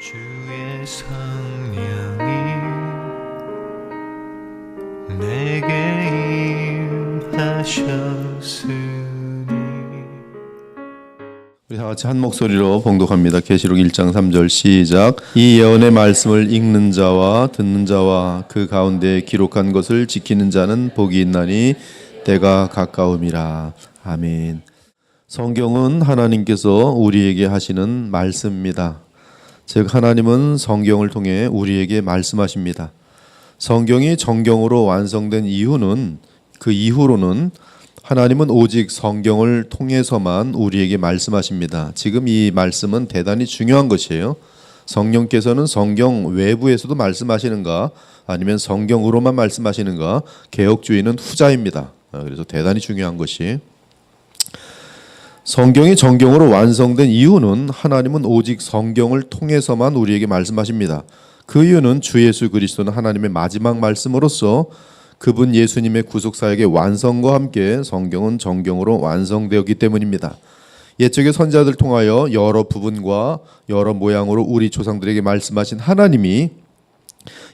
주의 성령이 내게 임하셨으니. 우리 다 같이 한 목소리로 봉독합니다. 계시록 1장 3절 시작. 이 예언의 말씀을 읽는 자와 듣는 자와 그 가운데 기록한 것을 지키는 자는 복이 있나니 때가 가까움이라. 아멘. 성경은 하나님께서 우리에게 하시는 말씀입니다. 즉 하나님은 성경을 통해 우리에게 말씀하십니다. 성경이 정경으로 완성된 이유는 그 이후로는 하나님은 오직 성경을 통해서만 우리에게 말씀하십니다. 지금 이 말씀은 대단히 중요한 것이에요. 성령께서는 성경 외부에서도 말씀하시는가 아니면 성경으로만 말씀하시는가, 개혁주의는 후자입니다. 그래서 대단히 중요한 것이, 성경이 정경으로 완성된 이유는 하나님은 오직 성경을 통해서만 우리에게 말씀하십니다. 그 이유는 주 예수 그리스도는 하나님의 마지막 말씀으로서 그분 예수님의 구속사역의 완성과 함께 성경은 정경으로 완성되었기 때문입니다. 옛적의 선지자들 통하여 여러 부분과 여러 모양으로 우리 조상들에게 말씀하신 하나님이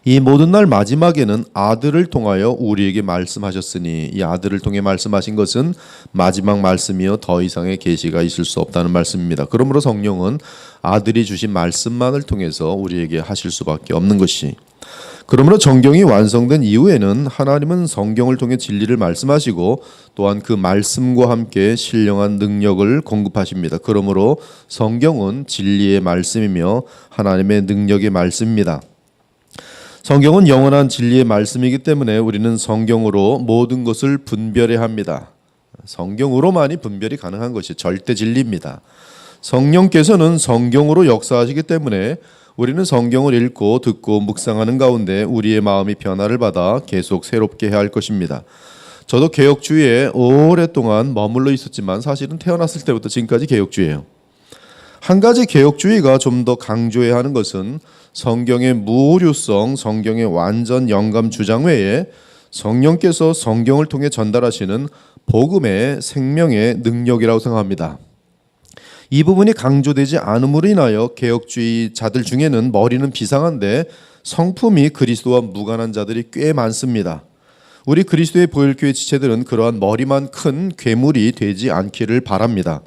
이 모든 날 마지막에는 아들을 통하여 우리에게 말씀하셨으니, 이 아들을 통해 말씀하신 것은 마지막 말씀이요 더 이상의 계시가 있을 수 없다는 말씀입니다. 그러므로 성령은 아들이 주신 말씀만을 통해서 우리에게 하실 수밖에 없는 것이, 그러므로 정경이 완성된 이후에는 하나님은 성경을 통해 진리를 말씀하시고 또한 그 말씀과 함께 신령한 능력을 공급하십니다. 그러므로 성경은 진리의 말씀이며 하나님의 능력의 말씀입니다. 성경은 영원한 진리의 말씀이기 때문에 우리는 성경으로 모든 것을 분별해야 합니다. 성경으로만이 분별이 가능한 것이 절대 진리입니다. 성령께서는 성경으로 역사하시기 때문에 우리는 성경을 읽고 듣고 묵상하는 가운데 우리의 마음이 변화를 받아 계속 새롭게 해야 할 것입니다. 저도 개혁주의에 오랫동안 머물러 있었지만 사실은 태어났을 때부터 지금까지 개혁주의예요. 한 가지 개혁주의가 좀 더 강조해야 하는 것은 성경의 무오류성, 성경의 완전 영감 주장 외에 성령께서 성경을 통해 전달하시는 복음의 생명의 능력이라고 생각합니다. 이 부분이 강조되지 않음으로 인하여 개혁주의자들 중에는 머리는 비상한데 성품이 그리스도와 무관한 자들이 꽤 많습니다. 우리 그리스도의 보혈교회 지체들은 그러한 머리만 큰 괴물이 되지 않기를 바랍니다.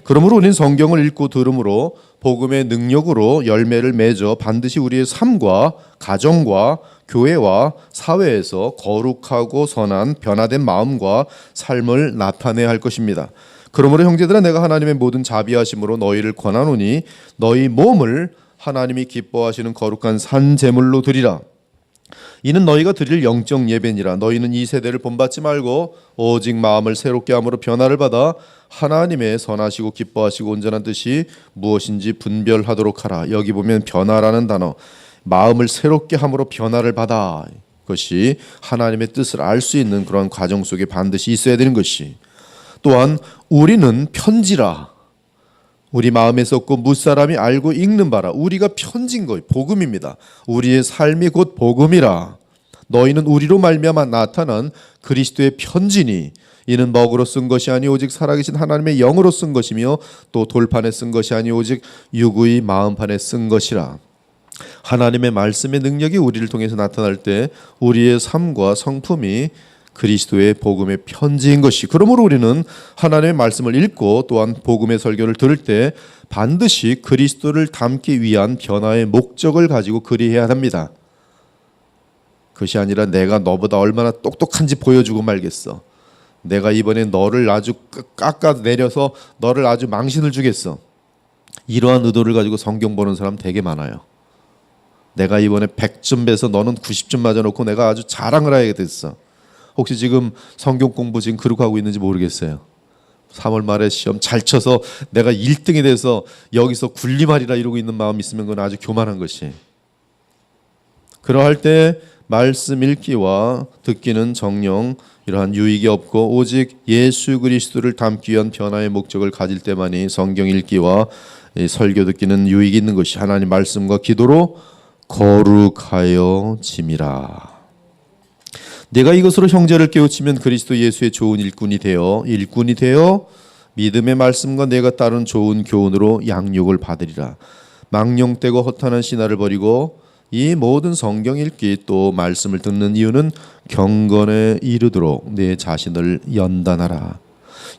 그러므로 우리는 성경을 읽고 들음으로 복음의 능력으로 열매를 맺어 반드시 우리의 삶과 가정과 교회와 사회에서 거룩하고 선한 변화된 마음과 삶을 나타내야 할 것입니다. 그러므로 형제들아, 내가 하나님의 모든 자비하심으로 너희를 권하노니 너희 몸을 하나님이 기뻐하시는 거룩한 산 제물로 드리라. 이는 너희가 드릴 영적 예배니라. 너희는 이 세대를 본받지 말고 오직 마음을 새롭게 함으로 변화를 받아 하나님의 선하시고 기뻐하시고 온전한 뜻이 무엇인지 분별하도록 하라. 여기 보면 변화라는 단어, 마음을 새롭게 함으로 변화를 받아, 그것이 하나님의 뜻을 알 수 있는 그런 과정 속에 반드시 있어야 되는 것이, 또한 우리는 편지라. 우리 마음에 썼고 무사람이 알고 읽는 바라. 우리가 편지인 거예요. 복음입니다. 우리의 삶이 곧 복음이라. 너희는 우리로 말미암아 나타난 그리스도의 편지니 이는 먹으로 쓴 것이 아니 오직 살아계신 하나님의 영으로 쓴 것이며 또 돌판에 쓴 것이 아니 오직 육의 마음판에 쓴 것이라. 하나님의 말씀의 능력이 우리를 통해서 나타날 때 우리의 삶과 성품이 그리스도의 복음의 편지인 것이, 그러므로 우리는 하나님의 말씀을 읽고 또한 복음의 설교를 들을 때 반드시 그리스도를 담기 위한 변화의 목적을 가지고 그리해야 합니다. 그것이 아니라 내가 너보다 얼마나 똑똑한지 보여주고 말겠어, 내가 이번에 너를 아주 깎아내려서 너를 아주 망신을 주겠어, 이러한 의도를 가지고 성경 보는 사람 되게 많아요. 내가 이번에 100점 배서 너는 90점 맞아놓고 내가 아주 자랑을 하게 됐어. 혹시 지금 성경 공부 지금 그렇게 하고 있는지 모르겠어요. 3월 말에 시험 잘 쳐서 내가 1등이 돼서 여기서 군림하리라 이러고 있는 마음 있으면 그건 아주 교만한 것이. 그러할 때 말씀 읽기와 듣기는 정녕 이러한 유익이 없고 오직 예수 그리스도를 담기 위한 변화의 목적을 가질 때만이 성경 읽기와 설교 듣기는 유익이 있는 것이, 하나님 말씀과 기도로 거룩하여 짐이라. 내가 이것으로 형제를 깨우치면 그리스도 예수의 좋은 일꾼이 되어 믿음의 말씀과 내가 따른 좋은 교훈으로 양육을 받으리라. 망령되고 허탄한 신화를 버리고 이 모든 성경 읽기 또 말씀을 듣는 이유는 경건에 이르도록 내 자신을 연단하라.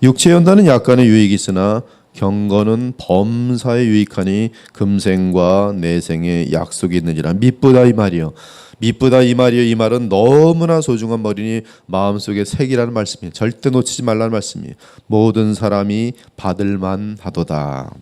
육체 연단은 약간의 유익이 있으나 경건은 범사에 유익하니 금생과 내생에 약속이 있느니라. 미쁘다 이 말이요. 미쁘다 이 말이요. 이 말은 너무나 소중한 말이니 마음속에 새기라는 말씀이에요. 절대 놓치지 말라는 말씀이에요. 모든 사람이 받을만 하도다.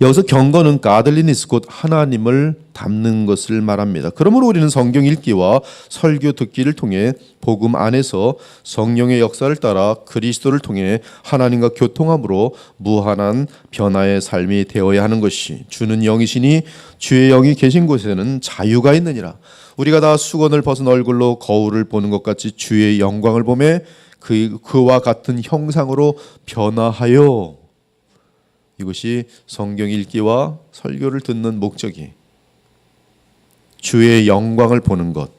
여기서 경건은 가들리니스 곧 하나님을 닮는 것을 말합니다. 그러므로 우리는 성경 읽기와 설교 듣기를 통해 복음 안에서 성령의 역사를 따라 그리스도를 통해 하나님과 교통함으로 무한한 변화의 삶이 되어야 하는 것이 주는 영이시니 주의 영이 계신 곳에는 자유가 있느니라. 우리가 다 수건을 벗은 얼굴로 거울을 보는 것 같이 주의 영광을 보매 그와 같은 형상으로 변화하여. 이것이 성경 읽기와 설교를 듣는 목적이 주의 영광을 보는 것,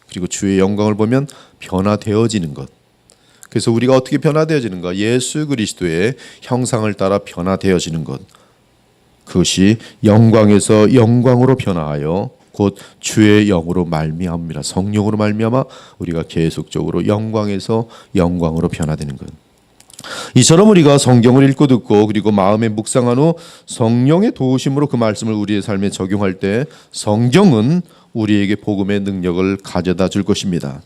그리고 주의 영광을 보면 변화되어지는 것. 그래서 우리가 어떻게 변화되어지는가? 예수 그리스도의 형상을 따라 변화되어지는 것. 그것이 영광에서 영광으로 변화하여 곧 주의 영으로 말미암으라. 성령으로 말미암아 우리가 계속적으로 영광에서 영광으로 변화되는 것. 이처럼 우리가 성경을 읽고 듣고 그리고 마음에 묵상한 후 성령의 도우심으로 그 말씀을 우리의 삶에 적용할 때 성경은 우리에게 복음의 능력을 가져다 줄 것입니다.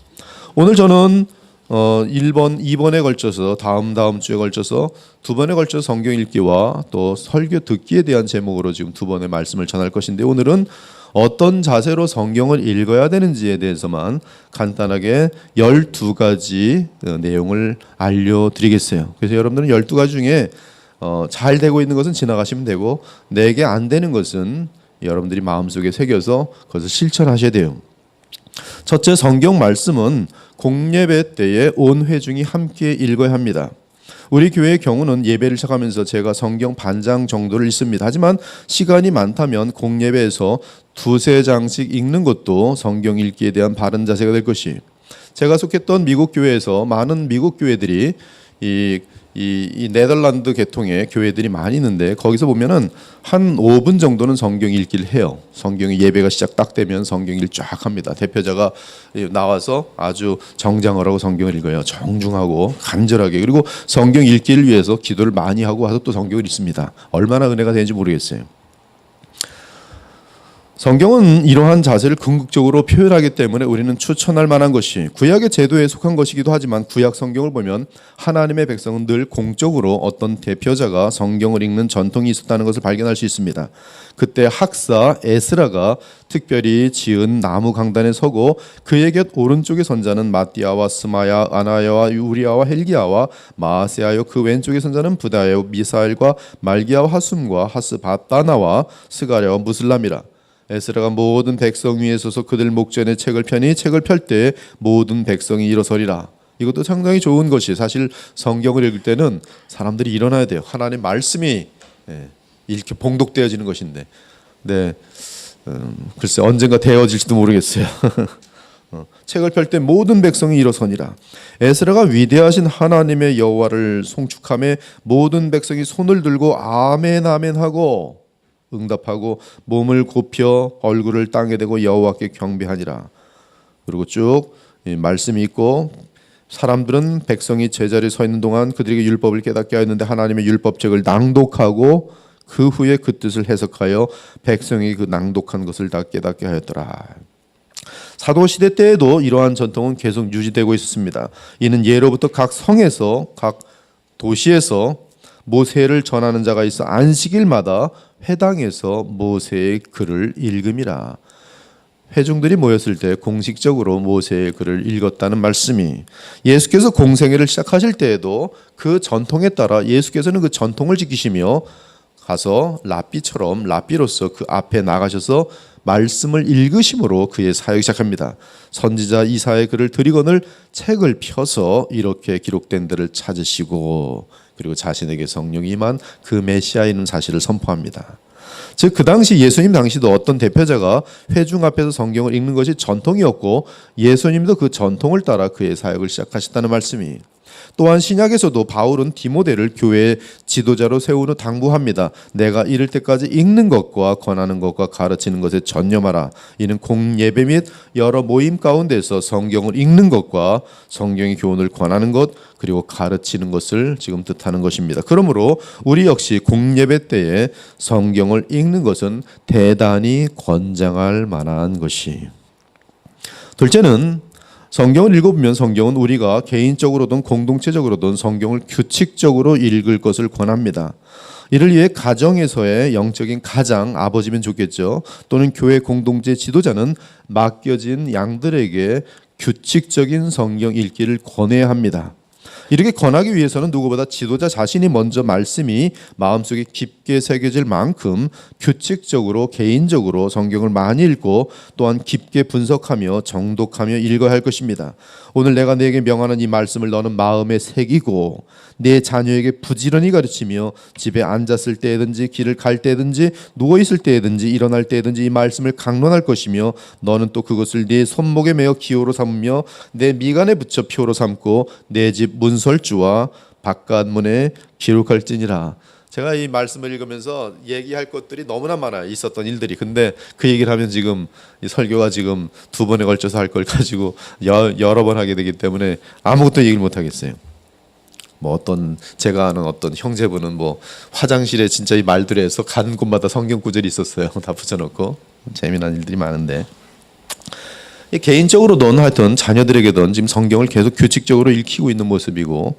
오늘 저는 1번, 2번에 걸쳐서 다음 주에 걸쳐서 두 번에 걸쳐서 성경 읽기와 또 설교 듣기에 대한 제목으로 지금 두 번의 말씀을 전할 것인데, 오늘은 어떤 자세로 성경을 읽어야 되는지에 대해서만 간단하게 12가지 내용을 알려드리겠어요. 그래서 여러분들은 12가지 중에 잘 되고 있는 것은 지나가시면 되고, 내게 안 되는 것은 여러분들이 마음속에 새겨서 그것을 실천하셔야 돼요. 첫째, 성경 말씀은 공예배 때에 온 회중이 함께 읽어야 합니다. 우리 교회의 경우는 예배를 시작하면서 제가 성경 반장 정도를 읽습니다. 하지만 시간이 많다면 공예배에서 두세 장씩 읽는 것도 성경 읽기에 대한 바른 자세가 될 것이. 제가 속했던 미국 교회에서 많은 미국 교회들이 이 네덜란드 계통의 교회들이 많이 있는데, 거기서 보면은 한 5분 정도는 성경 읽기를 해요. 성경이 예배가 시작 딱 되면 성경 읽기 쫙 합니다. 대표자가 나와서 아주 정장어라고 성경을 읽어요. 정중하고 간절하게. 그리고 성경 읽기를 위해서 기도를 많이 하고 와서 또 성경을 읽습니다. 얼마나 은혜가 되는지 모르겠어요. 성경은 이러한 자세를 궁극적으로 표현하기 때문에 우리는 추천할 만한 것이 구약의 제도에 속한 것이기도 하지만, 구약 성경을 보면 하나님의 백성은 늘 공적으로 어떤 대표자가 성경을 읽는 전통이 있었다는 것을 발견할 수 있습니다. 그때 학사 에스라가 특별히 지은 나무 강단에 서고 그의 곁 오른쪽의 선자는 마띠아와 스마야, 아나야와 우리아와 헬기야와 마아세아요, 그 왼쪽의 선자는 부다요, 미사엘과 말기야와 하숨과 하스바다나와 스가랴와 무슬람이라. 에스라가 모든 백성 위에 서서 그들 목전에 책을 펴니 책을 펼 때 모든 백성이 일어서리라. 이것도 상당히 좋은 것이, 사실 성경을 읽을 때는 사람들이 일어나야 돼요. 하나님의 말씀이 이렇게 봉독되어지는 것인데, 글쎄 언젠가 되어질지도 모르겠어요. 책을 펼 때 모든 백성이 일어서니라. 에스라가 위대하신 하나님의 여호와를 송축하며 모든 백성이 손을 들고 아멘 아멘 하고 응답하고 몸을 굽혀 얼굴을 땅에 대고 여호와께 경배하니라. 그리고 쭉 말씀이 있고, 사람들은 백성이 제자리에 서 있는 동안 그들에게 율법을 깨닫게 하였는데 하나님의 율법책을 낭독하고 그 후에 그 뜻을 해석하여 백성이 그 낭독한 것을 다 깨닫게 하였더라. 사도시대 때에도 이러한 전통은 계속 유지되고 있었습니다. 이는 예로부터 각 성에서 각 도시에서 모세를 전하는 자가 있어 안식일마다 회당에서 모세의 글을 읽음이라. 회중들이 모였을 때 공식적으로 모세의 글을 읽었다는 말씀이, 예수께서 공생애를 시작하실 때에도 그 전통에 따라 예수께서는 그 전통을 지키시며 가서 랍비로서 그 앞에 나가셔서 말씀을 읽으심으로 그의 사역이 시작합니다. 선지자 이사야의 글을 드리거늘 책을 펴서 이렇게 기록된 데를 찾으시고, 그리고 자신에게 성령이 임한 그 메시아인 사실을 선포합니다. 즉 그 당시 예수님 당시도 어떤 대표자가 회중 앞에서 성경을 읽는 것이 전통이었고, 예수님도 그 전통을 따라 그의 사역을 시작하셨다는 말씀이. 또한 신약에서도 바울은 디모데를 교회의 지도자로 세운 후 당부합니다. 내가 이를 때까지 읽는 것과 권하는 것과 가르치는 것에 전념하라. 이는 공예배 및 여러 모임 가운데서 성경을 읽는 것과 성경의 교훈을 권하는 것 그리고 가르치는 것을 지금 뜻하는 것입니다. 그러므로 우리 역시 공예배 때에 성경을 읽는 것은 대단히 권장할 만한 것이. 둘째는 성경을 읽어보면 성경은 우리가 개인적으로든 공동체적으로든 성경을 규칙적으로 읽을 것을 권합니다. 이를 위해 가정에서의 영적인 가장, 아버지면 좋겠죠. 또는 교회 공동체 지도자는 맡겨진 양들에게 규칙적인 성경 읽기를 권해야 합니다. 이렇게 권하기 위해서는 누구보다 지도자 자신이 먼저 말씀이 마음속에 깊게 새겨질 만큼 규칙적으로 개인적으로 성경을 많이 읽고 또한 깊게 분석하며 정독하며 읽어야 할 것입니다. 오늘 내가 네게 명하는 이 말씀을 너는 마음에 새기고 내 자녀에게 부지런히 가르치며 집에 앉았을 때든지 길을 갈 때든지 누워 있을 때든지 일어날 때든지 이 말씀을 강론할 것이며 너는 또 그것을 네 손목에 매어 기호로 삼으며 내 미간에 붙여 표로 삼고 내 집 문설주와 바깥문에 기록할지니라. 제가 이 말씀을 읽으면서 얘기할 것들이 너무나 많아요. 있었던 일들이. 근데 그 얘기를 하면 지금 이 설교가 지금 2번에 걸쳐서 할 걸 가지고 여러 번 하게 되기 때문에 아무것도 얘기를 못 하겠어요. 뭐 어떤 제가 아는 어떤 형제분은 뭐 화장실에 진짜 이 말들에서 간 곳마다 성경 구절이 있었어요. 다 붙여놓고 재미난 일들이 많은데 개인적으로든 하여튼 자녀들에게든 지금 성경을 계속 규칙적으로 읽히고 있는 모습이고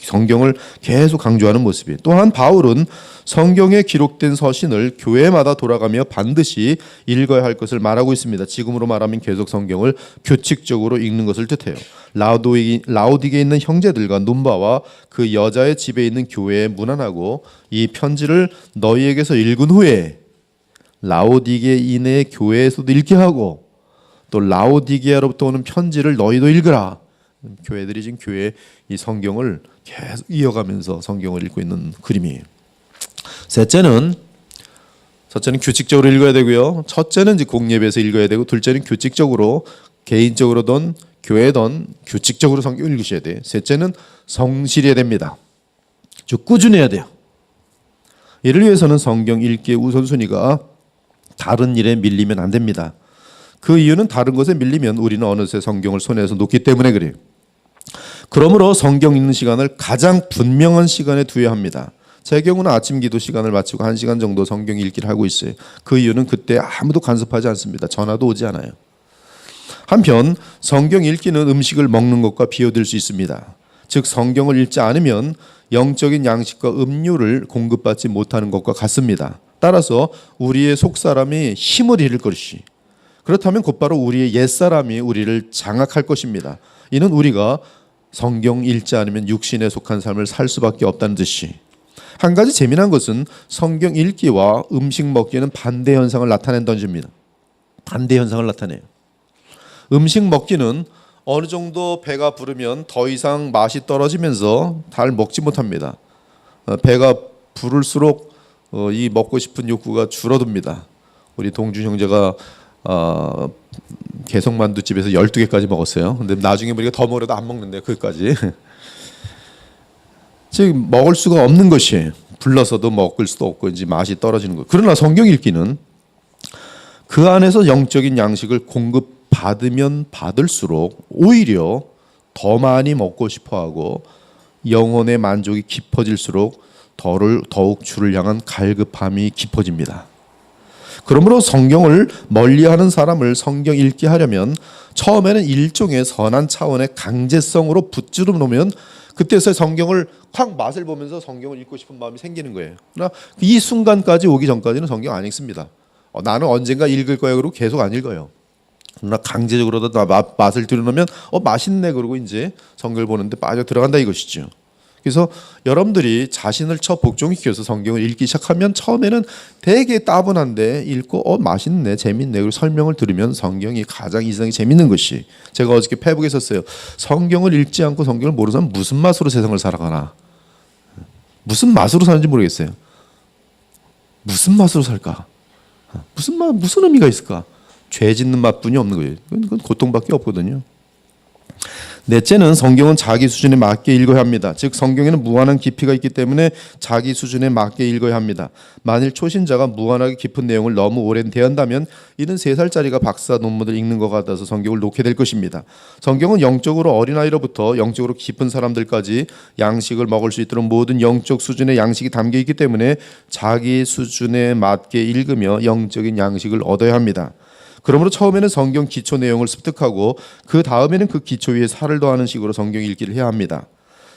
성경을 계속 강조하는 모습이에요. 또한 바울은 성경에 기록된 서신을 교회마다 돌아가며 반드시 읽어야 할 것을 말하고 있습니다. 지금으로 말하면 계속 성경을 규칙적으로 읽는 것을 뜻해요. 라오디게에 있는 형제들과 눈바와 그 여자의 집에 있는 교회에 문안하고 이 편지를 너희에게서 읽은 후에 라오디게인의 교회에서도 읽게 하고 또 라오디게아로부터 오는 편지를 너희도 읽으라. 교회들이 지금 교회 이 성경을 계속 이어가면서 성경을 읽고 있는 그림이에요. 첫째는 규칙적으로 읽어야 되고요. 첫째는 이제 공예배에서 읽어야 되고, 둘째는 규칙적으로 개인적으로든 교회든 규칙적으로 성경 읽으셔야 돼요. 셋째는 성실해야 됩니다. 즉 꾸준해야 돼요. 이를 위해서는 성경 읽기의 우선순위가 다른 일에 밀리면 안 됩니다. 그 이유는 다른 것에 밀리면 우리는 어느새 성경을 손에서 놓기 때문에 그래요. 그러므로 성경 읽는 시간을 가장 분명한 시간에 두어야 합니다. 제 경우는 아침 기도 시간을 마치고 1시간 정도 성경 읽기를 하고 있어요. 그 이유는 그때 아무도 간섭하지 않습니다. 전화도 오지 않아요. 한편 성경 읽기는 음식을 먹는 것과 비교될 수 있습니다. 즉 성경을 읽지 않으면 영적인 양식과 음료를 공급받지 못하는 것과 같습니다. 따라서 우리의 속사람이 힘을 잃을 것이, 그렇다면 곧바로 우리의 옛사람이 우리를 장악할 것입니다. 이는 우리가 성경 읽지 않으면 육신에 속한 삶을 살 수밖에 없다는 듯이. 한 가지 재미난 것은 성경 읽기와 음식 먹기는 반대 현상을 나타낸다는 점입니다. 반대 현상을 나타내요. 음식 먹기는 어느 정도 배가 부르면 더 이상 맛이 떨어지면서 잘 먹지 못합니다. 배가 부를수록 이 먹고 싶은 욕구가 줄어듭니다. 우리 동준 형제가 개성만두집에서 12개까지 먹었어요. 근데 나중에 보니까 더 먹어도 안 먹는데 그까지. 즉 먹을 수가 없는 것이에요. 불러서도 먹을 수도 없고 이제 맛이 떨어지는 거예요. 그러나 성경 읽기는 그 안에서 영적인 양식을 공급받으면 받을수록 오히려 더 많이 먹고 싶어하고 영혼의 만족이 깊어질수록 더욱 주를 향한 갈급함이 깊어집니다. 그러므로 성경을 멀리하는 사람을 성경 읽게 하려면 처음에는 일종의 선한 차원의 강제성으로 붙들어 놓으면 그때서 성경을 확 맛을 보면서 성경을 읽고 싶은 마음이 생기는 거예요. 그러나 이 순간까지 오기 전까지는 성경 안 읽습니다. 나는 언젠가 읽을 거야 그러고 계속 안 읽어요. 그러나 강제적으로도 맛을 들여놓으면 맛있네 그러고 이제 성경을 보는데 빠져 들어간다 이것이죠. 그래서 여러분들이 자신을 복종시켜서 성경을 읽기 시작하면 처음에는 되게 따분한데 읽고 맛있네 재밌네 그리고 설명을 들으면 성경이 가장 이상이 재밌는 것이, 제가 어저께 페북에 썼어요. 성경을 읽지 않고 성경을 모르는 사람은 무슨 맛으로 세상을 살아가나, 무슨 맛으로 사는지 모르겠어요. 무슨 맛으로 살까, 무슨 의미가 있을까. 죄 짓는 맛뿐이 없는 거예요. 그건 고통밖에 없거든요. 넷째는 성경은 자기 수준에 맞게 읽어야 합니다. 즉 성경에는 무한한 깊이가 있기 때문에 자기 수준에 맞게 읽어야 합니다. 만일 초신자가 무한하게 깊은 내용을 너무 오래 대한다면 이는 3살짜리가 박사 논문을 읽는 것 같아서 성경을 놓게 될 것입니다. 성경은 영적으로 어린아이로부터 영적으로 깊은 사람들까지 양식을 먹을 수 있도록 모든 영적 수준의 양식이 담겨 있기 때문에 자기 수준에 맞게 읽으며 영적인 양식을 얻어야 합니다. 그러므로 처음에는 성경 기초 내용을 습득하고 그 다음에는 그 기초 위에 살을 더하는 식으로 성경 읽기를 해야 합니다.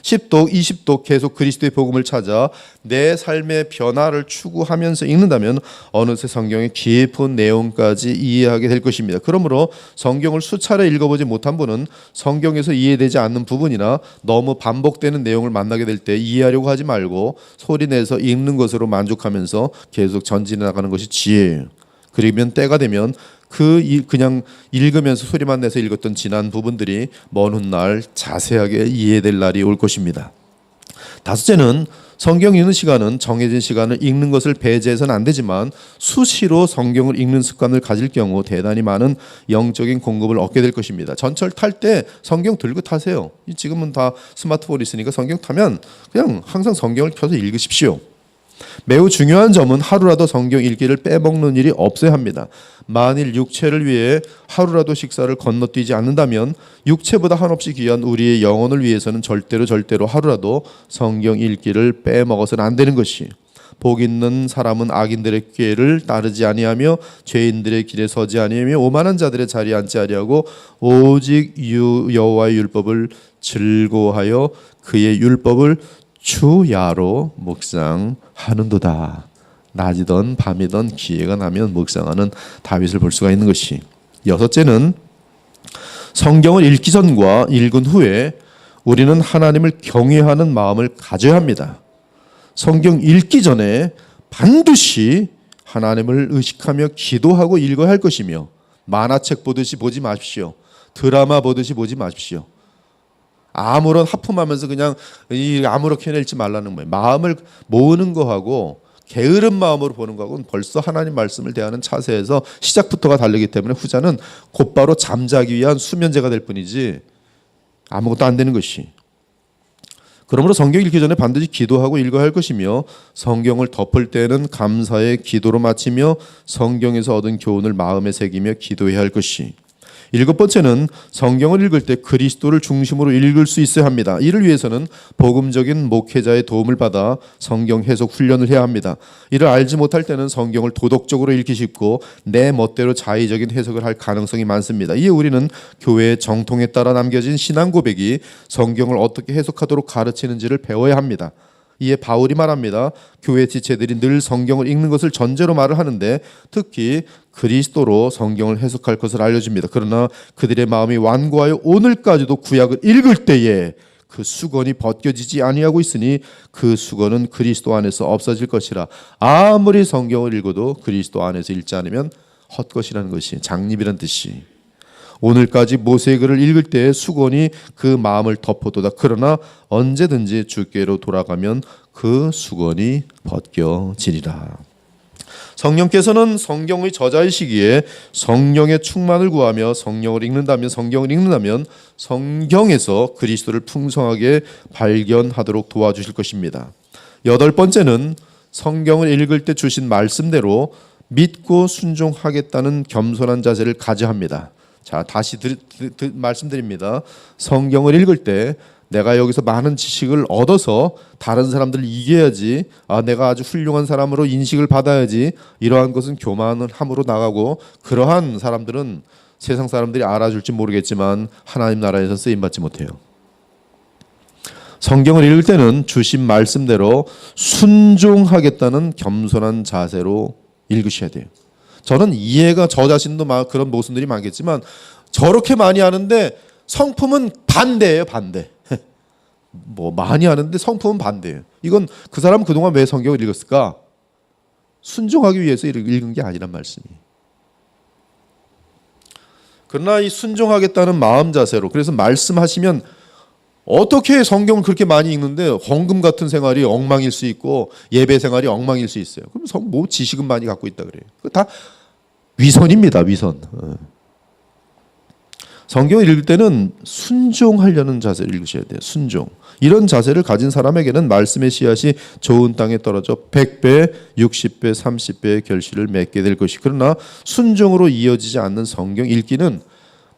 10독, 20독 계속 그리스도의 복음을 찾아 내 삶의 변화를 추구하면서 읽는다면 어느새 성경의 깊은 내용까지 이해하게 될 것입니다. 그러므로 성경을 수차례 읽어보지 못한 분은 성경에서 이해되지 않는 부분이나 너무 반복되는 내용을 만나게 될 때 이해하려고 하지 말고 소리내서 읽는 것으로 만족하면서 계속 전진해 나가는 것이 지혜예요. 그러면 때가 되면 그냥 읽으면서 소리만 내서 읽었던 지난 부분들이 먼 훗날 자세하게 이해될 날이 올 것입니다. 다섯째는 성경 읽는 시간은 정해진 시간을 읽는 것을 배제해서는 안 되지만 수시로 성경을 읽는 습관을 가질 경우 대단히 많은 영적인 공급을 얻게 될 것입니다. 전철 탈 때 성경 들고 타세요. 지금은 다 스마트폰이 있으니까 성경 타면 그냥 항상 성경을 켜서 읽으십시오. 매우 중요한 점은 하루라도 성경 읽기를 빼먹는 일이 없어야 합니다. 만일 육체를 위해 하루라도 식사를 건너뛰지 않는다면 육체보다 한없이 귀한 우리의 영혼을 위해서는 절대로 하루라도 성경 읽기를 빼먹어서는 안 되는 것이, 복 있는 사람은 악인들의 꾀를 따르지 아니하며 죄인들의 길에 서지 아니하며 오만한 자들의 자리에 앉지 아니하고 오직 여호와의 율법을 즐거워하여 그의 율법을 주야로 묵상하는도다. 낮이든 밤이든 기회가 나면 묵상하는 다윗을 볼 수가 있는 것이. 여섯째는 성경을 읽기 전과 읽은 후에 우리는 하나님을 경외하는 마음을 가져야 합니다. 성경 읽기 전에 반드시 하나님을 의식하며 기도하고 읽어야 할 것이며 만화책 보듯이 보지 마십시오. 드라마 보듯이 보지 마십시오. 아무런 하품하면서 그냥 아무렇게나 읽지 말라는 거예요. 마음을 모으는 거하고 게으른 마음으로 보는 거하고는 벌써 하나님 말씀을 대하는 차세에서 시작부터가 다르기 때문에 후자는 곧바로 잠자기 위한 수면제가 될 뿐이지 아무것도 안 되는 것이. 그러므로 성경 읽기 전에 반드시 기도하고 읽어야 할 것이며 성경을 덮을 때는 감사의 기도로 마치며 성경에서 얻은 교훈을 마음에 새기며 기도해야 할 것이. 일곱 번째는 성경을 읽을 때 그리스도를 중심으로 읽을 수 있어야 합니다. 이를 위해서는 복음적인 목회자의 도움을 받아 성경 해석 훈련을 해야 합니다. 이를 알지 못할 때는 성경을 도덕적으로 읽기 쉽고 내 멋대로 자의적인 해석을 할 가능성이 많습니다. 이에 우리는 교회의 정통에 따라 남겨진 신앙 고백이 성경을 어떻게 해석하도록 가르치는지를 배워야 합니다. 이에 바울이 말합니다. 교회 지체들이 늘 성경을 읽는 것을 전제로 말을 하는데 특히 그리스도로 성경을 해석할 것을 알려줍니다. 그러나 그들의 마음이 완고하여 오늘까지도 구약을 읽을 때에 그 수건이 벗겨지지 아니하고 있으니 그 수건은 그리스도 안에서 없어질 것이라. 아무리 성경을 읽어도 그리스도 안에서 읽지 않으면 헛것이라는 것이 장립이란 뜻이. 오늘까지 모세의 글을 읽을 때 수건이 그 마음을 덮어도다. 그러나 언제든지 주께로 돌아가면 그 수건이 벗겨지리라. 성령께서는 성경의 저자이시기에 성령의 충만을 구하며 성경을 읽는다면 성경에서 그리스도를 풍성하게 발견하도록 도와주실 것입니다. 여덟 번째는 성경을 읽을 때 주신 말씀대로 믿고 순종하겠다는 겸손한 자세를 가져야 합니다. 자, 다시 말씀드립니다. 성경을 읽을 때 내가 여기서 많은 지식을 얻어서 다른 사람들을 이겨야지, 내가 아주 훌륭한 사람으로 인식을 받아야지, 이러한 것은 교만을 함으로 나가고 그러한 사람들은 세상 사람들이 알아줄지 모르겠지만 하나님 나라에서 쓰임받지 못해요. 성경을 읽을 때는 주신 말씀대로 순종하겠다는 겸손한 자세로 읽으셔야 돼요. 저는 이해가 저 자신도 그런 모순들이 많겠지만 저렇게 많이 하는데 성품은 반대예요. 반대. 뭐 많이 하는데 성품은 반대예요. 이건 그 사람은 그동안 왜 성경을 읽었을까? 순종하기 위해서 읽은 게 아니란 말씀이. 그러나 이 순종하겠다는 마음 자세로, 그래서 말씀하시면 어떻게 성경을 그렇게 많이 읽는데 헌금 같은 생활이 엉망일 수 있고 예배 생활이 엉망일 수 있어요. 그럼 뭐 지식은 많이 갖고 있다 그래요. 다 위선입니다. 위선. 성경을 읽을 때는 순종하려는 자세를 읽으셔야 돼요. 순종. 이런 자세를 가진 사람에게는 말씀의 씨앗이 좋은 땅에 떨어져 100배, 60배, 30배의 결실을 맺게 될 것이. 그러나 순종으로 이어지지 않는 성경 읽기는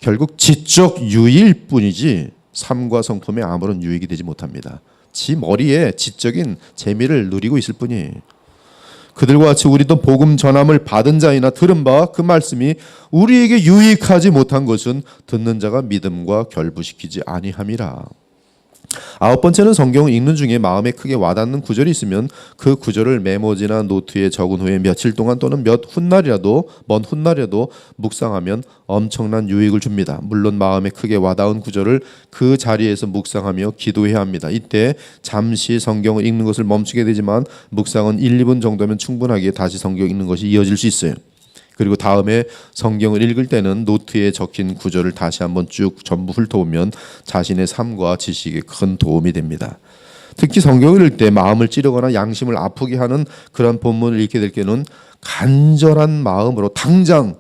결국 지적 유익일 뿐이지 삶과 성품에 아무런 유익이 되지 못합니다. 지 머리에 지적인 재미를 누리고 있을 뿐이에요. 그들과 같이 우리도 복음 전함을 받은 자이나 들은 바와 그 말씀이 우리에게 유익하지 못한 것은 듣는 자가 믿음과 결부시키지 아니함이라. 9번째는 성경을 읽는 중에 마음에 크게 와닿는 구절이 있으면 그 구절을 메모지나 노트에 적은 후에 며칠 동안 또는 먼 훗날이라도 묵상하면 엄청난 유익을 줍니다. 물론 마음에 크게 와닿은 구절을 그 자리에서 묵상하며 기도해야 합니다. 이때 잠시 성경을 읽는 것을 멈추게 되지만 묵상은 1, 2분 정도면 충분하게 다시 성경 읽는 것이 이어질 수 있어요. 그리고 다음에 성경을 읽을 때는 노트에 적힌 구절을 다시 한번 쭉 전부 훑어보면 자신의 삶과 지식에 큰 도움이 됩니다. 특히 성경을 읽을 때 마음을 찌르거나 양심을 아프게 하는 그런 본문을 읽게 될 때는 간절한 마음으로 당장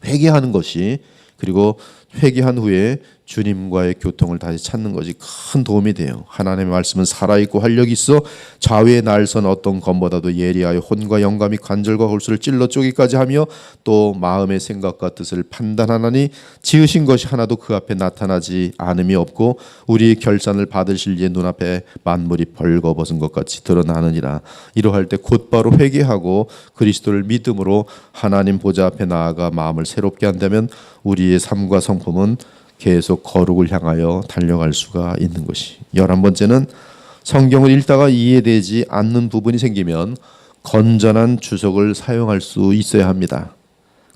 회개하는 것이, 그리고 회개한 후에 주님과의 교통을 다시 찾는 것이 큰 도움이 돼요. 하나님의 말씀은 살아있고 활력이 있어 좌우의 날선 어떤 검보다도 예리하여 혼과 영감이 관절과 골수를 찔러 쪼기까지 하며 또 마음의 생각과 뜻을 판단하나니 지으신 것이 하나도 그 앞에 나타나지 않음이 없고 우리의 결산을 받으실 이의 눈앞에 만물이 벌거벗은 것 같이 드러나느니라. 이러할 때 곧바로 회개하고 그리스도를 믿음으로 하나님 보좌 앞에 나아가 마음을 새롭게 한다면 우리의 삶과 성품은 계속 거룩을 향하여 달려갈 수가 있는 것이. 11번째는 성경을 읽다가 이해되지 않는 부분이 생기면 건전한 주석을 사용할 수 있어야 합니다.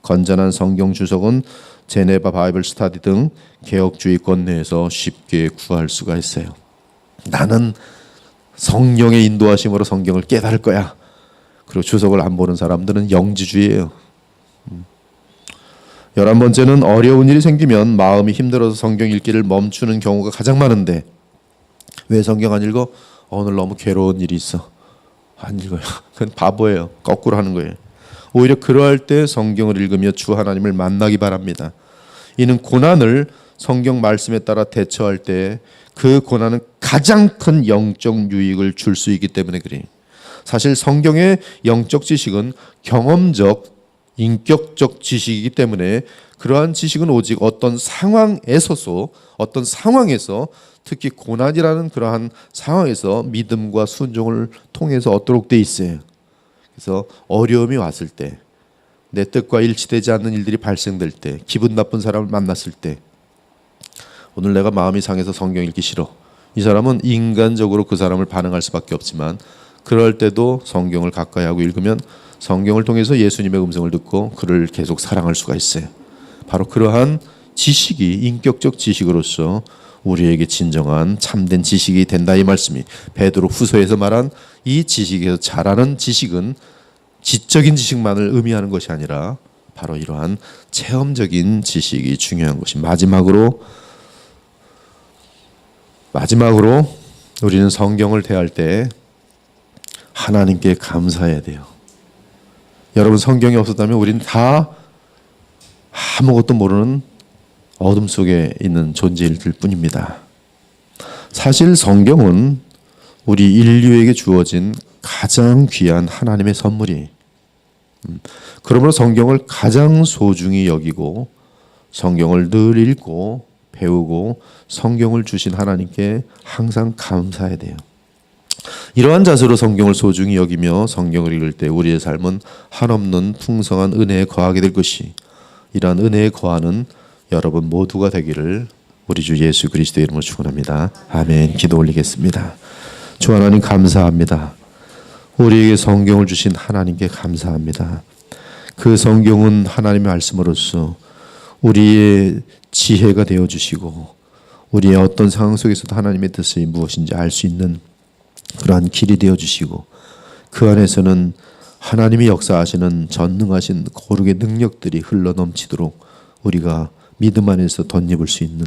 건전한 성경 주석은 제네바 바이블 스타디 등 개혁주의권 내에서 쉽게 구할 수가 있어요. 나는 성령의 인도하심으로 성경을 깨달을 거야. 그리고 주석을 안 보는 사람들은 영지주의예요. 11번째는 어려운 일이 생기면 마음이 힘들어서 성경 읽기를 멈추는 경우가 가장 많은데 왜 성경 안 읽어? 오늘 너무 괴로운 일이 있어. 안 읽어요. 그건 바보예요. 거꾸로 하는 거예요. 오히려 그러할 때 성경을 읽으며 주 하나님을 만나기 바랍니다. 이는 고난을 성경 말씀에 따라 대처할 때 그 고난은 가장 큰 영적 유익을 줄 수 있기 때문에 그래요. 사실 성경의 영적 지식은 경험적, 인격적 지식이기 때문에 그러한 지식은 오직 어떤 상황에서 특히 고난이라는 그러한 상황에서 믿음과 순종을 통해서 얻도록 돼 있어요. 그래서 어려움이 왔을 때, 내 뜻과 일치되지 않는 일들이 발생될 때, 기분 나쁜 사람을 만났을 때, 오늘 내가 마음이 상해서 성경 읽기 싫어. 이 사람은 인간적으로 그 사람을 반응할 수밖에 없지만 그럴 때도 성경을 가까이 하고 읽으면 성경을 통해서 예수님의 음성을 듣고 그를 계속 사랑할 수가 있어요. 바로 그러한 지식이 인격적 지식으로서 우리에게 진정한 참된 지식이 된다 이 말씀이 베드로 후서에서 말한 이 지식에서 자라는 지식은 지적인 지식만을 의미하는 것이 아니라 바로 이러한 체험적인 지식이 중요한 것이. 마지막으로 우리는 성경을 대할 때 하나님께 감사해야 돼요. 여러분 성경이 없었다면 우리는 다 아무것도 모르는 어둠 속에 있는 존재일 뿐입니다. 사실 성경은 우리 인류에게 주어진 가장 귀한 하나님의 선물이. 그러므로 성경을 가장 소중히 여기고 성경을 늘 읽고 배우고 성경을 주신 하나님께 항상 감사해야 돼요. 이러한 자세로 성경을 소중히 여기며 성경을 읽을 때 우리의 삶은 한없는 풍성한 은혜에 거하게 될 것이, 이러한 은혜에 거하는 여러분 모두가 되기를 우리 주 예수 그리스도의 이름으로 축원합니다. 아멘. 기도 올리겠습니다. 주 하나님 감사합니다. 우리에게 성경을 주신 하나님께 감사합니다. 그 성경은 하나님의 말씀으로서 우리의 지혜가 되어주시고 우리의 어떤 상황 속에서도 하나님의 뜻이 무엇인지 알 수 있는 그러한 길이 되어주시고 그 안에서는 하나님이 역사하시는 전능하신 거룩의 능력들이 흘러넘치도록 우리가 믿음 안에서 덧입을 수 있는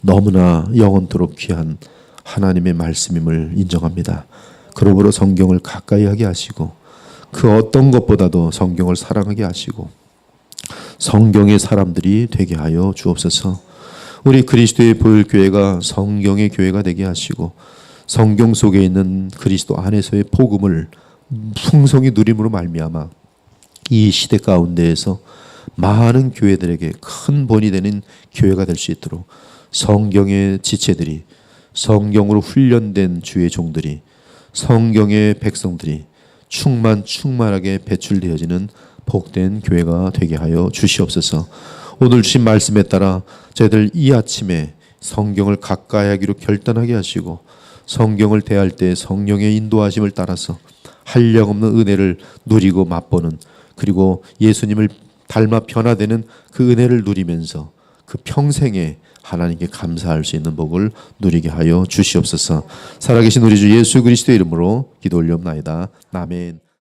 너무나 영원토록 귀한 하나님의 말씀임을 인정합니다. 그러므로 성경을 가까이 하게 하시고 그 어떤 것보다도 성경을 사랑하게 하시고 성경의 사람들이 되게 하여 주옵소서. 우리 그리스도의 보혈교회가 성경의 교회가 되게 하시고 성경 속에 있는 그리스도 안에서의 복음을 풍성히 누림으로 말미암아 이 시대 가운데에서 많은 교회들에게 큰 본이 되는 교회가 될 수 있도록 성경의 지체들이, 성경으로 훈련된 주의 종들이, 성경의 백성들이 충만하게 배출되어지는 복된 교회가 되게 하여 주시옵소서. 오늘 주신 말씀에 따라 저희들 이 아침에 성경을 가까이 하기로 결단하게 하시고 성경을 대할 때 성령의 인도하심을 따라서 한량없는 은혜를 누리고 맛보는, 그리고 예수님을 닮아 변화되는 그 은혜를 누리면서 그 평생에 하나님께 감사할 수 있는 복을 누리게 하여 주시옵소서. 살아계신 우리 주 예수 그리스도의 이름으로 기도 올려옵나이다. 아멘.